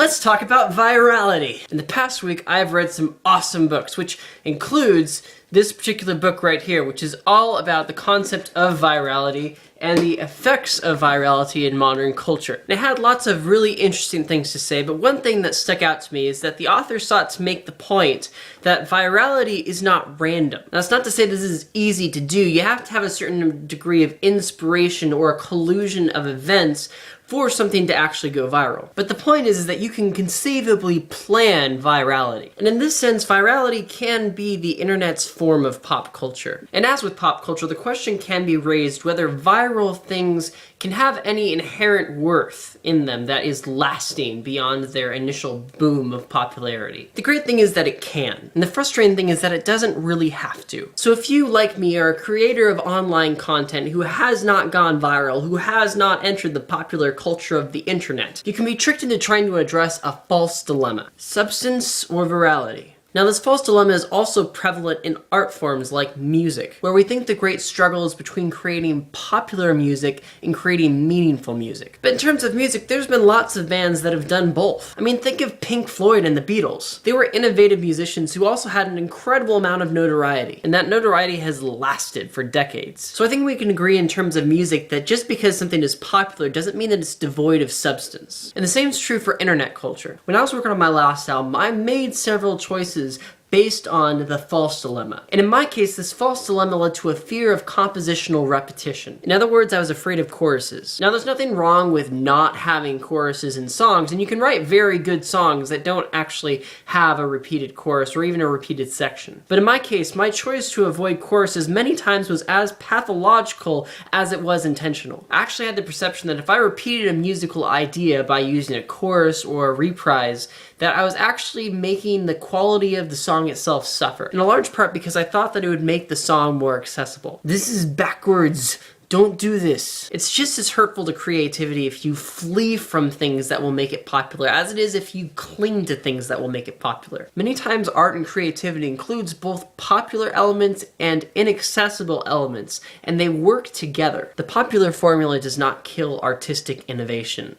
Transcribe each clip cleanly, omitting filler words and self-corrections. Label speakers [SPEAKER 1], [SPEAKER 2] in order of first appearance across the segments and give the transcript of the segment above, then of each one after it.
[SPEAKER 1] Let's talk about virality. In the past week, I've read some awesome books, which includes this particular book right here, which is all about the concept of virality and the effects of virality in modern culture. And it had lots of really interesting things to say, but one thing that stuck out to me is that the author sought to make the point that virality is not random. Now, that's not to say this is easy to do. You have to have a certain degree of inspiration or a collusion of events for something to actually go viral. But the point is that you can conceivably plan virality. And in this sense, virality can be the internet's form of pop culture. And as with pop culture, the question can be raised whether viral things can have any inherent worth in them that is lasting beyond their initial boom of popularity. The great thing is that it can. And the frustrating thing is that it doesn't really have to. So if you, like me, are a creator of online content who has not gone viral, who has not entered the popular culture of the internet, you can be tricked into trying to address a false dilemma: substance or virality. Now, this false dilemma is also prevalent in art forms like music, where we think the great struggle is between creating popular music and creating meaningful music. But in terms of music, there's been lots of bands that have done both. I mean, think of Pink Floyd and the Beatles. They were innovative musicians who also had an incredible amount of notoriety, and that notoriety has lasted for decades. So I think we can agree in terms of music that just because something is popular doesn't mean that it's devoid of substance. And the same is true for internet culture. When I was working on my last album, I made several choices based on the false dilemma. And in my case, this false dilemma led to a fear of compositional repetition. In other words, I was afraid of choruses. Now, there's nothing wrong with not having choruses in songs, and you can write very good songs that don't actually have a repeated chorus or even a repeated section. But in my case, my choice to avoid choruses many times was as pathological as it was intentional. I actually had the perception that if I repeated a musical idea by using a chorus or a reprise, that I was actually making the quality of the song itself suffer. In a large part because I thought that it would make the song more accessible. This is backwards. Don't do this. It's just as hurtful to creativity if you flee from things that will make it popular as it is if you cling to things that will make it popular. Many times art and creativity includes both popular elements and inaccessible elements, and they work together. The popular formula does not kill artistic innovation.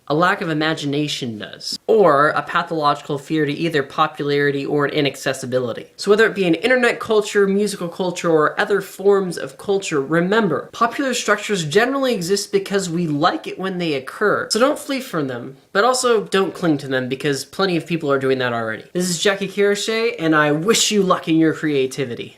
[SPEAKER 1] A lack of imagination does, or a pathological fear to either popularity or an inaccessibility. So whether it be an internet culture, musical culture, or other forms of culture, remember, popular structures generally exist because we like it when they occur. So don't flee from them, but also don't cling to them because plenty of people are doing that already. This is Jackie Kirachet, and I wish you luck in your creativity.